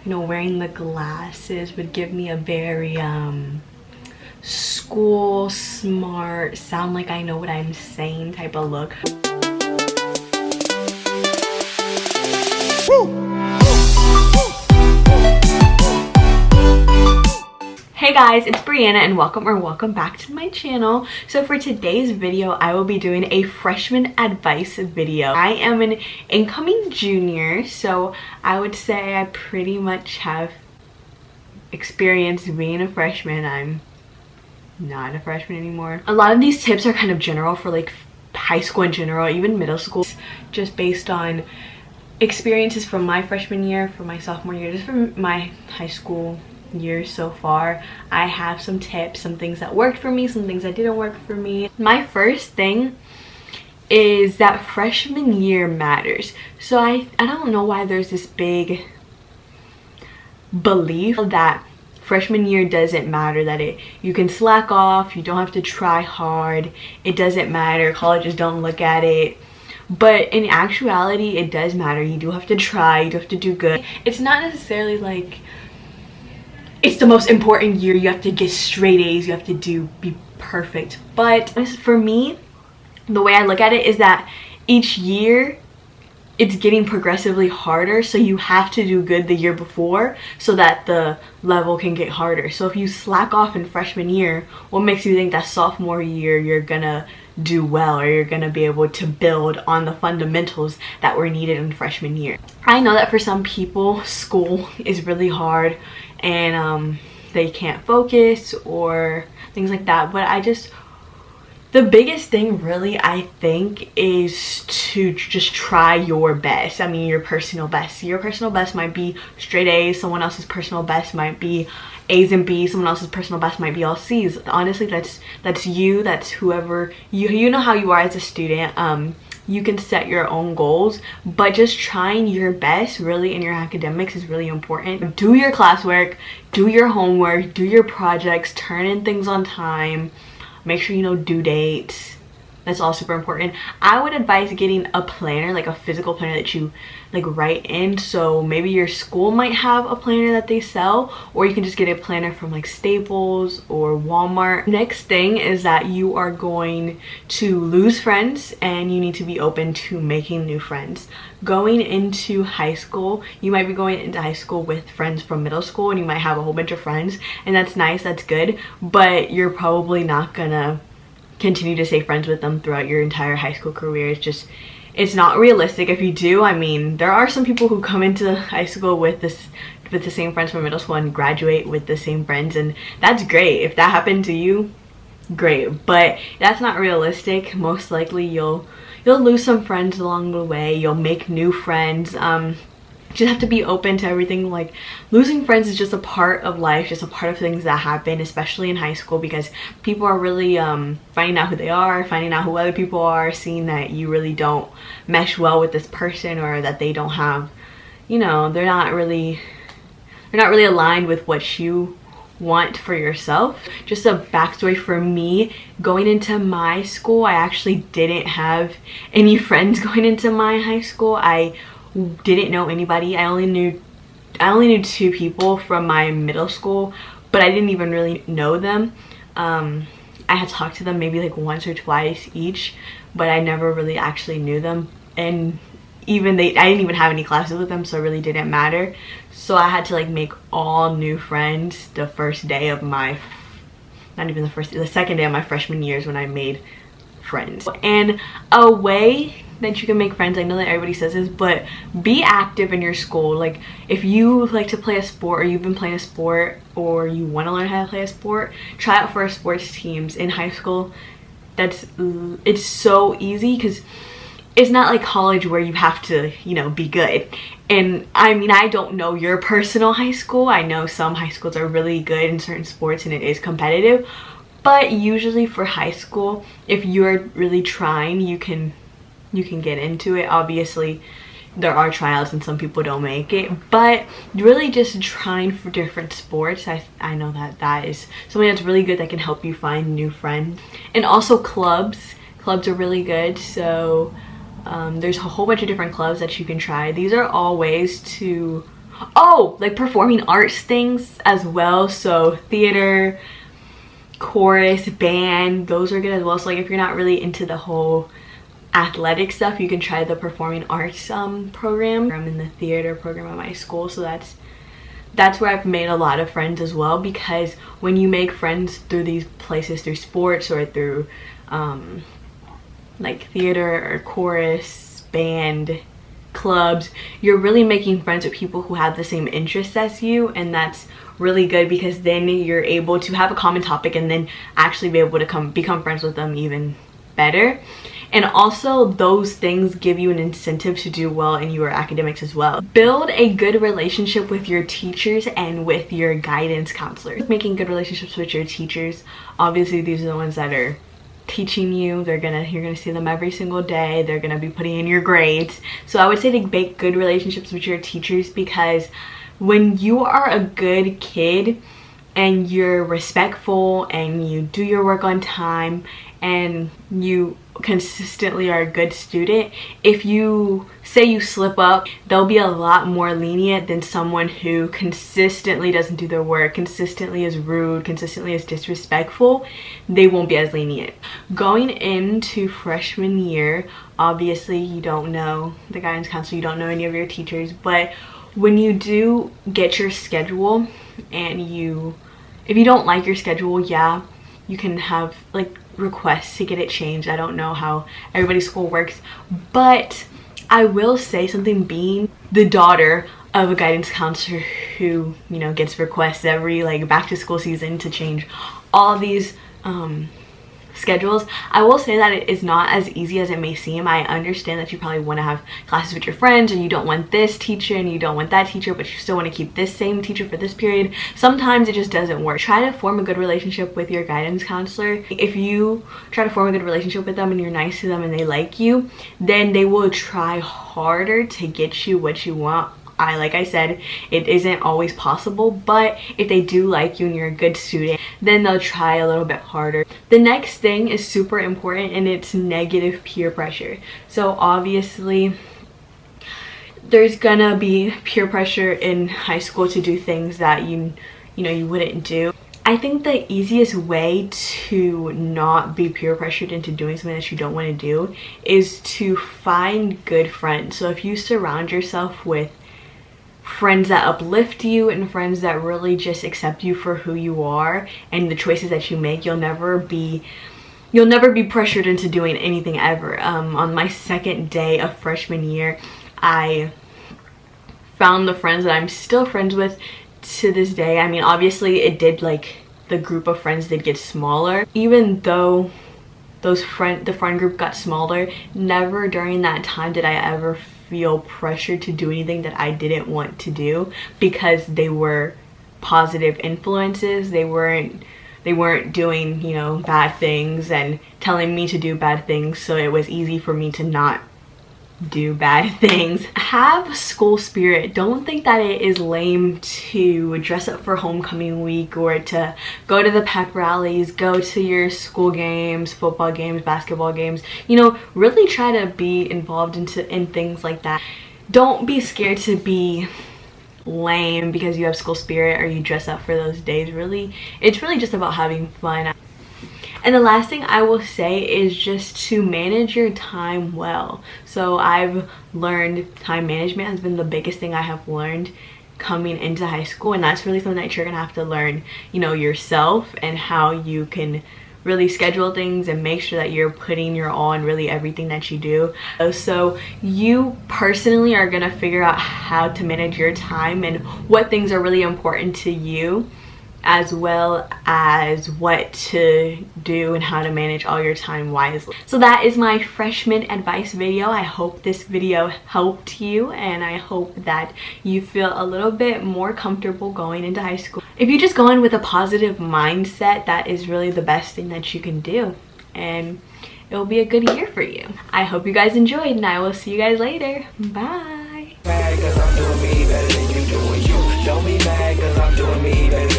you know, wearing the glasses would give me a very school smart, sound like I know what I'm saying type of look. Hey guys, it's Breanna and welcome back to my channel. So for today's video, I will be doing a freshman advice video. I am an incoming junior, so I would say I pretty much have experience being a freshman. I'm not a freshman anymore. A lot of these tips are kind of general for like high school in general, even middle school, just based on experiences from my freshman year, from my sophomore year, just from my high school years so far. I have some tips, some things that worked for me, some things that didn't work for me. My first thing is that freshman year matters. So I don't know why there's this big belief that freshman year doesn't matter, that you can slack off, you don't have to try hard, it doesn't matter, colleges don't look at it. But in actuality, it does matter. You do have to try, you do have to do good. It's not necessarily like it's the most important year, you have to get straight A's, you have to be perfect. But for me, the way I look at it is that each year it's getting progressively harder, so you have to do good the year before so that the level can get harder. So if you slack off in freshman year, what makes you think that sophomore year you're gonna do well, or you're gonna be able to build on the fundamentals that were needed in freshman year? I know that for some people school is really hard and they can't focus or things like that, but the biggest thing really, I think, is to just try your best. I mean, your personal best. Your personal best might be straight A's, someone else's personal best might be A's and B's, someone else's personal best might be all C's. Honestly, that's you, that's whoever you know how you are as a student. You can set your own goals, but just trying your best really in your academics is really important. Do your classwork, do your homework, do your projects, turn in things on time, make sure you know due dates. That's all super important. I would advise getting a planner, like a physical planner that you like write in. So maybe your school might have a planner that they sell, or you can just get a planner from like Staples or Walmart. Next thing is that you are going to lose friends and you need to be open to making new friends. Going into high school, you might be going into high school with friends from middle school and you might have a whole bunch of friends, and that's nice, that's good, but you're probably not gonna continue to stay friends with them throughout your entire high school career. It's not realistic. If you do, I mean, there are some people who come into high school with the same friends from middle school and graduate with the same friends, and that's great. If that happened to you, great, but that's not realistic. Most likely you'll lose some friends along the way, you'll make new friends. Just have to be open to everything. Like, losing friends is just a part of life, just a part of things that happen, especially in high school, because people are really finding out who they are, finding out who other people are, seeing that you really don't mesh well with this person, or that they don't have, you know, they're not really aligned with what you want for yourself. Just a backstory for me, going into my school, I actually didn't have any friends going into my high school. I didn't know anybody. I only knew two people from my middle school, but I didn't even really know them. I had talked to them maybe like once or twice each, but I never really actually knew them, and I didn't even have any classes with them, so it really didn't matter. So I had to like make all new friends the first day of my, the second day of my freshman years when I made friends. And a way that you can make friends, I know that everybody says this, but be active in your school. Like, if you like to play a sport, or you've been playing a sport, or you want to learn how to play a sport, try out for sports teams in high school. It's so easy, because it's not like college where you have to, you know, be good. And I mean, I don't know your personal high school. I know some high schools are really good in certain sports and it is competitive, but usually for high school, if you're really trying, you can get into it. Obviously there are trials and some people don't make it, but really just trying for different sports, I know that is something that's really good, that can help you find new friends. And also clubs are really good. So there's a whole bunch of different clubs that you can try. These are all ways to Oh, like performing arts things as well. So theater, chorus, band, those are good as well. So like if you're not really into the whole athletic stuff, you can try the performing arts program. I'm in the theater program at my school, so that's where I've made a lot of friends as well, because when you make friends through these places, through sports or through like theater or chorus, band, clubs, you're really making friends with people who have the same interests as you, and that's really good because then you're able to have a common topic and then actually be able to become friends with them even better. And also those things give you an incentive to do well in your academics as well. Build a good relationship with your teachers and with your guidance counselors. Making good relationships with your teachers, obviously these are the ones that are teaching you. You're gonna see them every single day. They're gonna be putting in your grades. So I would say to make good relationships with your teachers, because when you are a good kid and you're respectful and you do your work on time and you consistently are a good student, if you say you slip up, they'll be a lot more lenient than someone who consistently doesn't do their work, consistently is rude, consistently is disrespectful. They won't be as lenient. Going into freshman year, obviously you don't know the guidance counselor, you don't know any of your teachers, but when you do get your schedule and if you don't like your schedule, yeah, you can have like requests to get it changed. I don't know how everybody's school works, but I will say something, being the daughter of a guidance counselor who, you know, gets requests every like back to school season to change all these schedules. I will say that it is not as easy as it may seem. I understand that you probably want to have classes with your friends and you don't want this teacher and you don't want that teacher, but you still want to keep this same teacher for this period. Sometimes it just doesn't work. Try to form a good relationship with your guidance counselor. If you try to form a good relationship with them and you're nice to them and they like you, then they will try harder to get you what you want. Like I said, it isn't always possible, but if they do like you and you're a good student, then they'll try a little bit harder. The next thing is super important, and it's negative peer pressure. So obviously there's gonna be peer pressure in high school to do things that you wouldn't do. I think the easiest way to not be peer pressured into doing something that you don't want to do is to find good friends. So if you surround yourself with friends that uplift you and friends that really just accept you for who you are and the choices that you make, you'll never be pressured into doing anything ever. On my second day of freshman year, I found the friends that I'm still friends with to this day. I mean, obviously it did, like, the group of friends did get smaller. Even though the friend group got smaller, never during that time did I ever feel pressured to do anything that I didn't want to do, because they were positive influences. They weren't doing, you know, bad things and telling me to do bad things, so it was easy for me to not do bad things. Have school spirit. Don't think that it is lame to dress up for homecoming week or to go to the pep rallies, go to your school games, football games, basketball games. You know, really try to be involved in things like that. Don't be scared to be lame because you have school spirit or you dress up for those days. Really, it's really just about having fun. And the last thing I will say is just to manage your time well. So I've learned time management has been the biggest thing I have learned coming into high school, and that's really something that you're gonna have to learn, you know, yourself, and how you can really schedule things and make sure that you're putting your all in really everything that you do. So you personally are gonna figure out how to manage your time and what things are really important to you, as well as what to do and how to manage all your time wisely. So that is my freshman advice video. I hope this video helped you, and I hope that you feel a little bit more comfortable going into high school. If you just go in with a positive mindset, that is really the best thing that you can do, and it'll be a good year for you. I hope you guys enjoyed, and I will see you guys later. Bye. Don't be mad 'cause I'm doing me better than you doing you. Don't be mad 'cause I'm doing me better.